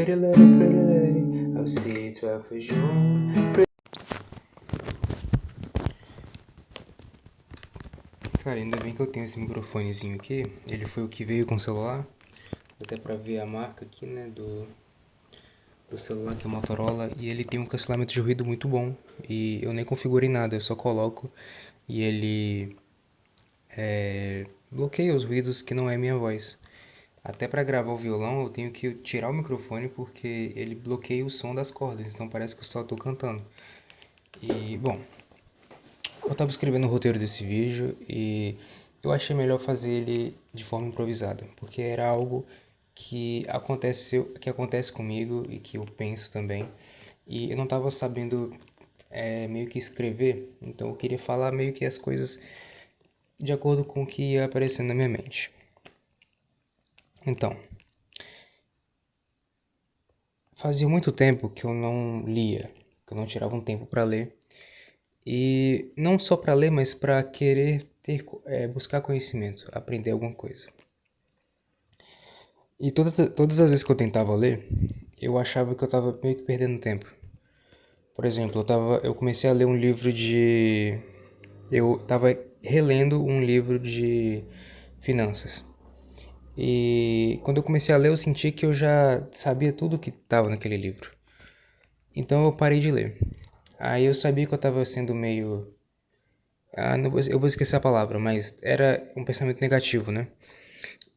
pretty lady, I'll see you 12 of June. Cara, ainda bem que eu tenho esse microfonezinho aqui. Ele foi o que veio com o celular. Até pra ver a marca aqui, né, do celular, que é o Motorola. E ele tem um cancelamento de ruído muito bom. E eu nem configurei nada, eu só coloco e ele bloqueia os ruídos que não é minha voz. Até pra gravar o violão eu tenho que tirar o microfone porque ele bloqueia o som das cordas. Então parece que eu só tô cantando. E, bom, eu tava escrevendo o roteiro desse vídeo e eu achei melhor fazer ele de forma improvisada, porque era algo que acontece comigo e que eu penso também, e eu não tava sabendo meio que escrever, então eu queria falar meio que as coisas de acordo com o que ia aparecendo na minha mente. Então, fazia muito tempo que eu não lia, que eu não tirava um tempo para ler. E não só para ler, mas para querer buscar conhecimento, aprender alguma coisa. E todas as vezes que eu tentava ler, eu achava que eu estava meio que perdendo tempo. Por exemplo, eu comecei a ler um livro de... Eu estava relendo um livro de finanças. E quando eu comecei a ler, eu senti que eu já sabia tudo que estava naquele livro. Então eu parei de ler. Aí eu sabia que eu estava sendo meio... eu vou esquecer a palavra, mas era um pensamento negativo, né?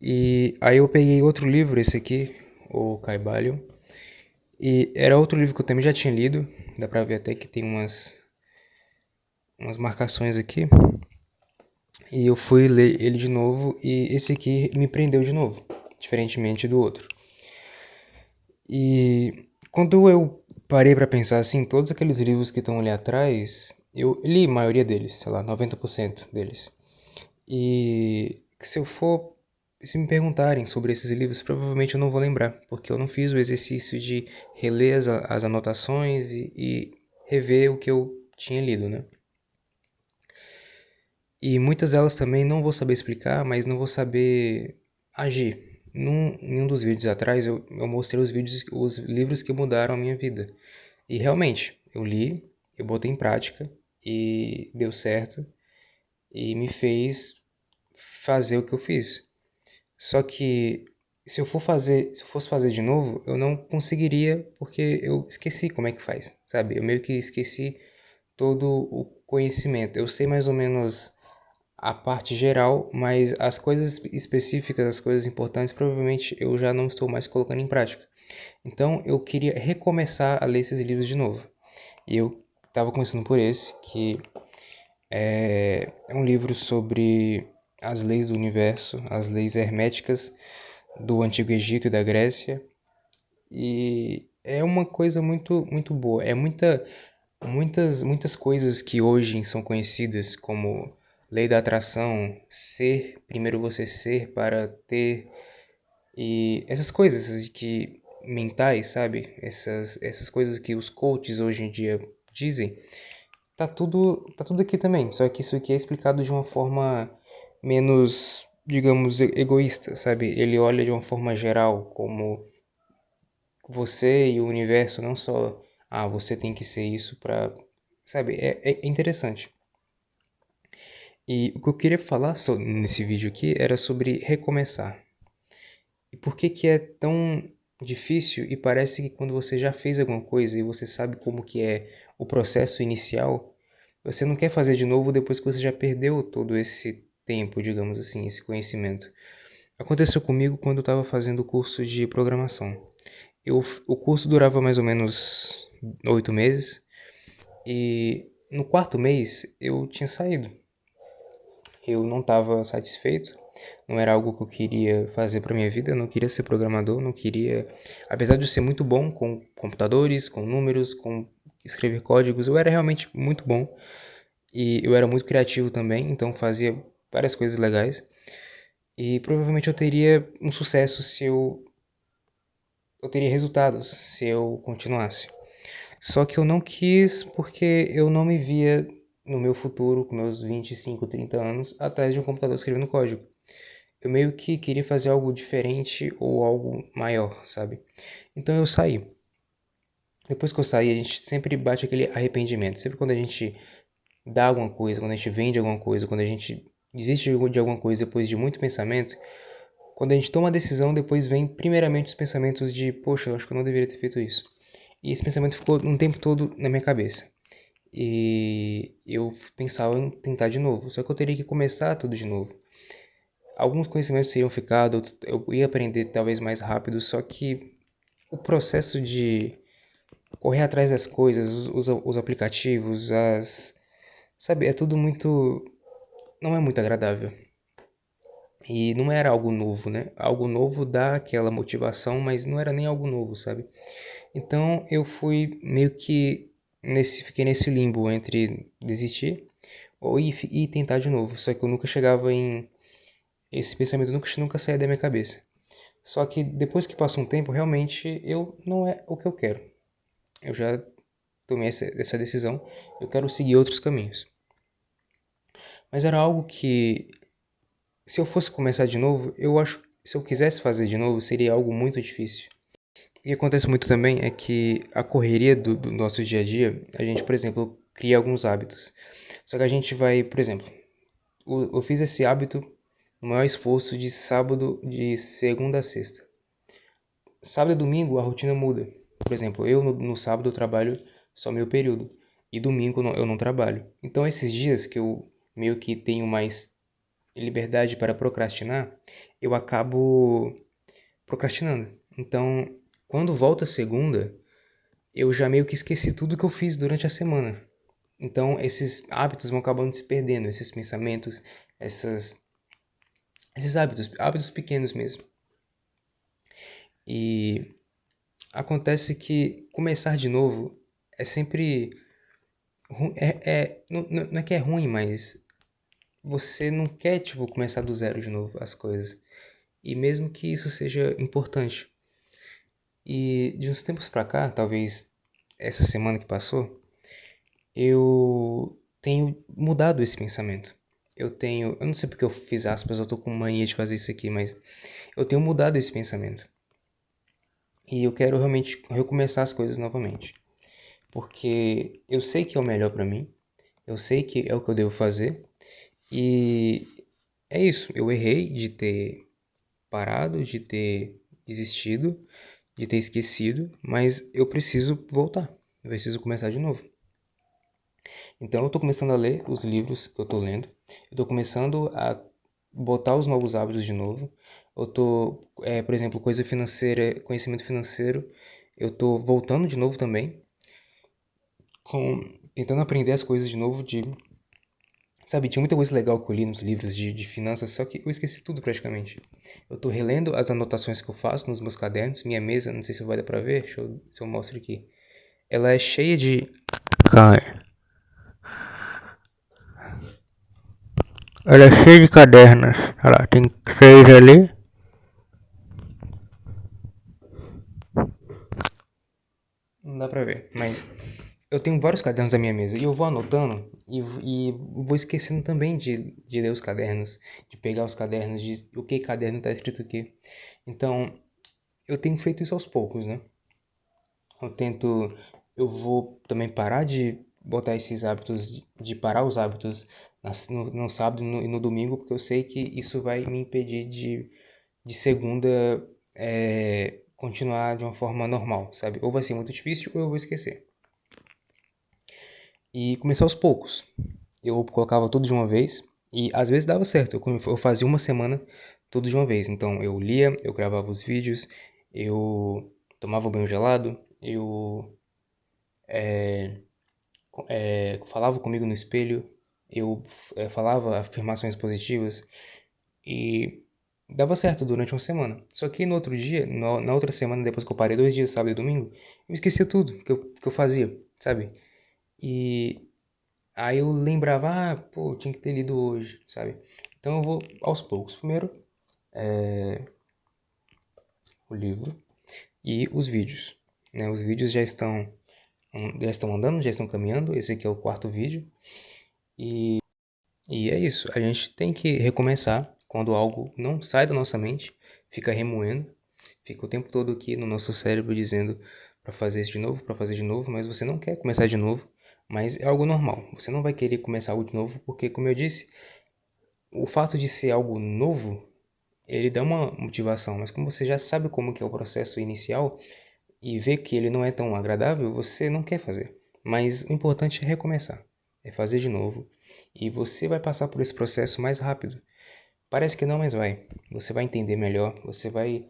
E aí eu peguei outro livro, esse aqui, o Caibalion, e era outro livro que eu também já tinha lido, dá pra ver até que tem umas marcações aqui, e eu fui ler ele de novo, e esse aqui me prendeu de novo, diferentemente do outro. E quando eu parei pra pensar assim, todos aqueles livros que estão ali atrás, eu li a maioria deles, sei lá, 90% deles. E se me perguntarem sobre esses livros, provavelmente eu não vou lembrar, porque eu não fiz o exercício de reler as anotações e rever o que eu tinha lido, né? E muitas delas também não vou saber explicar, mas não vou saber agir. Em um dos vídeos atrás eu mostrei os livros que mudaram a minha vida. E realmente, eu li, eu botei em prática e deu certo e me fez fazer o que eu fiz. Só que se eu fosse fazer de novo, eu não conseguiria porque eu esqueci como é que faz, sabe? Eu meio que esqueci todo o conhecimento. Eu sei mais ou menos a parte geral, mas as coisas específicas, as coisas importantes, provavelmente eu já não estou mais colocando em prática. Então eu queria recomeçar a ler esses livros de novo. E eu estava começando por esse, que é um livro sobre as leis do universo, as leis herméticas do Antigo Egito e da Grécia. E é uma coisa muito boa. Muitas coisas que hoje são conhecidas como lei da atração, primeiro você ser para ter, e essas coisas que mentais, sabe? Essas coisas que os coaches hoje em dia dizem, tá tudo aqui também. Só que isso aqui é explicado de uma forma menos, digamos, egoísta, sabe? Ele olha de uma forma geral, como você e o universo, não só, você tem que ser isso pra, sabe? É interessante. E o que eu queria falar nesse vídeo aqui era sobre recomeçar. E por que que é tão difícil e parece que quando você já fez alguma coisa e você sabe como que é o processo inicial, você não quer fazer de novo depois que você já perdeu todo esse tempo, digamos assim, esse conhecimento. Aconteceu comigo quando eu estava fazendo o curso de programação. O curso durava mais ou menos 8 meses e no quarto mês eu tinha saído. Eu não estava satisfeito, não era algo que eu queria fazer para minha vida, eu não queria ser programador, não queria, apesar de eu ser muito bom com computadores, com números, com escrever códigos, eu era realmente muito bom e eu era muito criativo também, então fazia várias coisas legais e provavelmente eu teria um sucesso se eu teria resultados se eu continuasse. Só que eu não quis porque eu não me via no meu futuro, com meus 25, 30 anos, atrás de um computador escrevendo código. eu meio que queria fazer algo diferente ou algo maior, sabe? Então eu saí. Depois que eu saí, a gente sempre bate aquele arrependimento. Sempre quando a gente dá alguma coisa, quando a gente vende alguma coisa, quando a gente desiste de alguma coisa depois de muito pensamento, quando a gente toma a decisão, depois vem primeiramente os pensamentos de, poxa, eu acho que eu não deveria ter feito isso. E esse pensamento ficou um tempo todo na minha cabeça. E eu pensava em tentar de novo, só que eu teria que começar tudo de novo. Alguns conhecimentos seriam ficados, eu ia aprender talvez mais rápido, só que o processo de correr atrás das coisas, os aplicativos, sabe, é tudo muito, não é muito agradável. E não era algo novo, né? Algo novo dá aquela motivação, mas não era nem algo novo, sabe? Então eu fui meio que fiquei nesse limbo entre desistir ou ir tentar de novo. Só que eu nunca chegava em, esse pensamento nunca saía da minha cabeça. Só que depois que passa um tempo, realmente eu não é o que eu quero. Eu já tomei essa decisão, eu quero seguir outros caminhos. Mas era algo que, se eu fosse começar de novo, eu acho que se eu quisesse fazer de novo, seria algo muito difícil. O que acontece muito também é que a correria do nosso dia a dia, a gente, por exemplo, cria alguns hábitos. Só que a gente vai, por exemplo, eu fiz esse hábito no maior esforço de segunda a sexta. Sábado e domingo a rotina muda. Por exemplo, eu no sábado eu trabalho só meio período e domingo eu não trabalho. Então esses dias que eu meio que tenho mais liberdade para procrastinar, eu acabo procrastinando. Então, quando volta a segunda, eu já meio que esqueci tudo que eu fiz durante a semana. Então, esses hábitos vão acabando se perdendo, esses pensamentos, esses hábitos pequenos mesmo. E acontece que começar de novo é sempre não é que é ruim, mas você não quer tipo começar do zero de novo as coisas. E mesmo que isso seja importante. E de uns tempos pra cá, talvez essa semana que passou, eu tenho mudado esse pensamento. Eu não sei porque eu fiz aspas, eu tô com mania de fazer isso aqui, mas eu tenho mudado esse pensamento. E eu quero realmente recomeçar as coisas novamente. Porque eu sei que é o melhor pra mim, eu sei que é o que eu devo fazer, e é isso. Eu errei de ter parado, de ter desistido, de ter esquecido, mas eu preciso voltar, eu preciso começar de novo. Então eu estou começando a ler os livros que eu estou lendo, eu estou começando a botar os novos hábitos de novo. Eu estou, por exemplo, coisa financeira, conhecimento financeiro, eu estou voltando de novo também, tentando aprender as coisas de novo, sabe, tinha muita coisa legal que eu li nos livros de finanças, só que eu esqueci tudo praticamente. Eu tô relendo as anotações que eu faço nos meus cadernos. Minha mesa, não sei se vai dar pra ver, se eu mostro aqui. Ela é cheia de... Cara, ela é cheia de cadernos. Olha lá, tem 6 ali. Não dá pra ver, mas eu tenho vários cadernos na minha mesa e eu vou anotando e vou esquecendo também de ler os cadernos, de pegar os cadernos, de o que caderno tá escrito aqui. Então, eu tenho feito isso aos poucos, né? Eu vou também parar de botar esses hábitos, de parar os hábitos no sábado e no domingo, porque eu sei que isso vai me impedir de segunda continuar de uma forma normal, sabe? Ou vai ser muito difícil ou eu vou esquecer. E começar aos poucos. Eu colocava tudo de uma vez e às vezes dava certo. Eu fazia uma semana tudo de uma vez. Então eu lia, eu gravava os vídeos, eu tomava banho gelado, eu falava comigo no espelho, eu falava afirmações positivas e dava certo durante uma semana. Só que no outro dia, na outra semana, depois que eu parei 2 dias, sábado e domingo, eu esquecia tudo que eu fazia, sabe? E aí eu lembrava, pô, eu tinha que ter lido hoje, sabe? Então eu vou aos poucos. Primeiro, o livro e os vídeos, né? Os vídeos já estão andando, já estão caminhando. Esse aqui é o quarto vídeo. E é isso, a gente tem que recomeçar quando algo não sai da nossa mente, fica remoendo, fica o tempo todo aqui no nosso cérebro dizendo para fazer isso de novo, para fazer de novo, mas você não quer começar de novo, mas é algo normal. Você não vai querer começar algo de novo porque, como eu disse, o fato de ser algo novo, ele dá uma motivação, mas como você já sabe como que é o processo inicial e vê que ele não é tão agradável, você não quer fazer. Mas o importante é recomeçar, é fazer de novo, e você vai passar por esse processo mais rápido. Parece que não, mas vai. Você vai entender melhor, você vai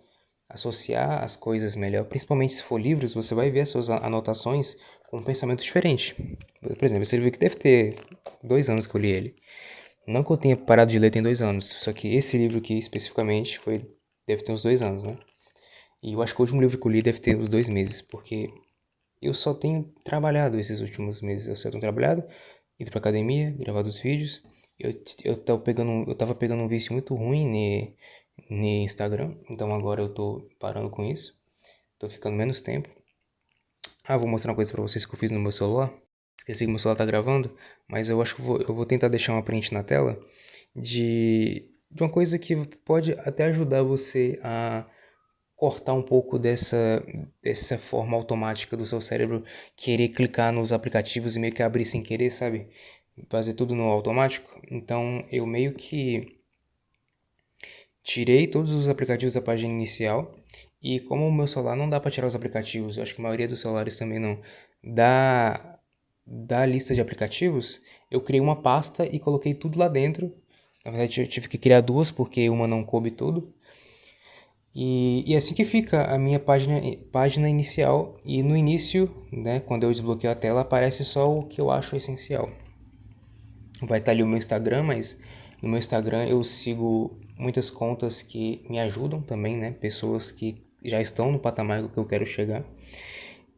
associar as coisas melhor, principalmente se for livros, você vai ver as suas anotações com um pensamento diferente. Por exemplo, esse livro aqui deve ter 2 anos que eu li ele. Não que eu tenha parado de ler tem 2 anos, só que esse livro aqui especificamente deve ter uns 2 anos, né? E eu acho que o último livro que eu li deve ter uns 2 meses, porque eu só tenho trabalhado esses últimos meses. Eu só tenho trabalhado, ido pra academia, gravado os vídeos. Eu tava pegando um vício muito ruim no Instagram, então agora eu tô parando com isso. Tô ficando menos tempo. Ah, vou mostrar uma coisa pra vocês que eu fiz no meu celular. Esqueci que meu celular tá gravando, mas eu acho que eu vou tentar deixar uma print na tela de uma coisa que pode até ajudar você a cortar um pouco dessa forma automática do seu cérebro querer clicar nos aplicativos e meio que abrir sem querer, sabe? Fazer tudo no automático. Então eu meio que tirei todos os aplicativos da página inicial e como o meu celular não dá para tirar os aplicativos, eu acho que a maioria dos celulares também não, da lista de aplicativos, eu criei uma pasta e coloquei tudo lá dentro. Na verdade eu tive que criar duas porque uma não coube tudo. E assim que fica a minha página inicial. E no início, né, quando eu desbloqueio a tela, aparece só o que eu acho essencial. Vai estar ali o meu Instagram, mas no meu Instagram eu sigo muitas contas que me ajudam também, né? Pessoas que já estão no patamar que eu quero chegar.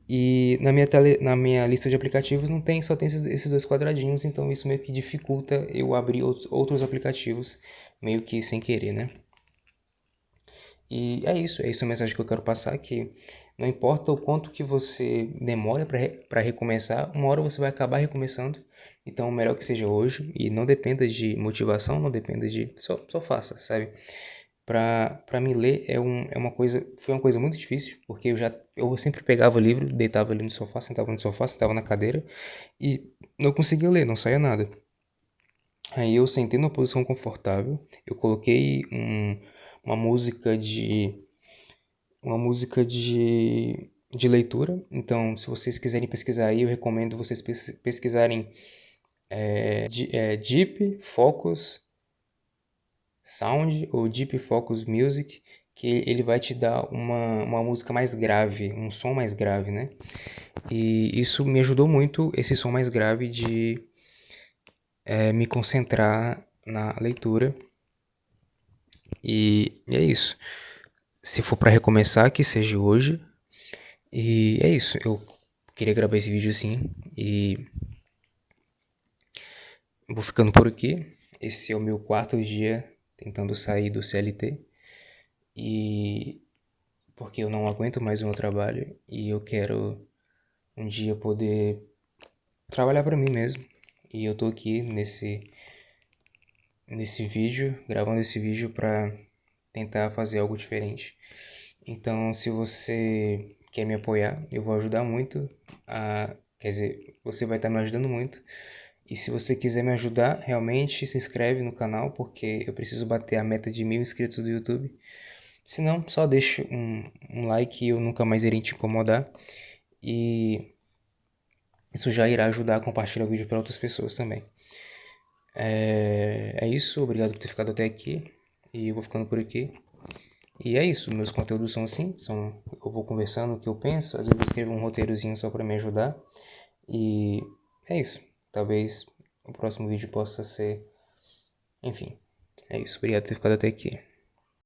E na minha lista de aplicativos não tem, só tem esses dois quadradinhos, então isso meio que dificulta eu abrir outros aplicativos, meio que sem querer, né? E é isso a mensagem que eu quero passar, que não importa o quanto que você demore para recomeçar, uma hora você vai acabar recomeçando. Então, melhor que seja hoje e não dependa de motivação, não dependa de... Só faça, sabe? Para mim ler foi uma coisa muito difícil, porque eu sempre pegava o livro, deitava ali no sofá, sentava na cadeira e não conseguia ler, não saía nada. Aí eu sentei numa posição confortável, eu coloquei uma música de de leitura. Então, se vocês quiserem pesquisar aí, eu recomendo vocês pesquisarem Deep Focus Sound ou Deep Focus Music, que ele vai te dar uma música mais grave, um som mais grave, né? E isso me ajudou muito, esse som mais grave, de me concentrar na leitura. E é isso. Se for para recomeçar, que seja hoje. E é isso. Eu queria gravar esse vídeo assim. E vou ficando por aqui. Esse é o meu 4º dia tentando sair do CLT. E porque eu não aguento mais o meu trabalho. E eu quero um dia poder trabalhar para mim mesmo. E eu tô aqui nesse vídeo, gravando esse vídeo para tentar fazer algo diferente. Então, se você quer me apoiar, eu vou ajudar muito. Quer dizer, você vai estar me ajudando muito. E se você quiser me ajudar, realmente se inscreve no canal, porque eu preciso bater a meta de 1000 inscritos do YouTube. Se não, só deixa um like e eu nunca mais irei te incomodar. E isso já irá ajudar a compartilhar o vídeo para outras pessoas também. É isso, obrigado por ter ficado até aqui. E eu vou ficando por aqui. E é isso, meus conteúdos são assim, eu vou conversando o que eu penso, às vezes eu escrevo um roteirozinho só para me ajudar. E é isso, talvez o próximo vídeo possa ser, enfim, é isso, obrigado por ter ficado até aqui.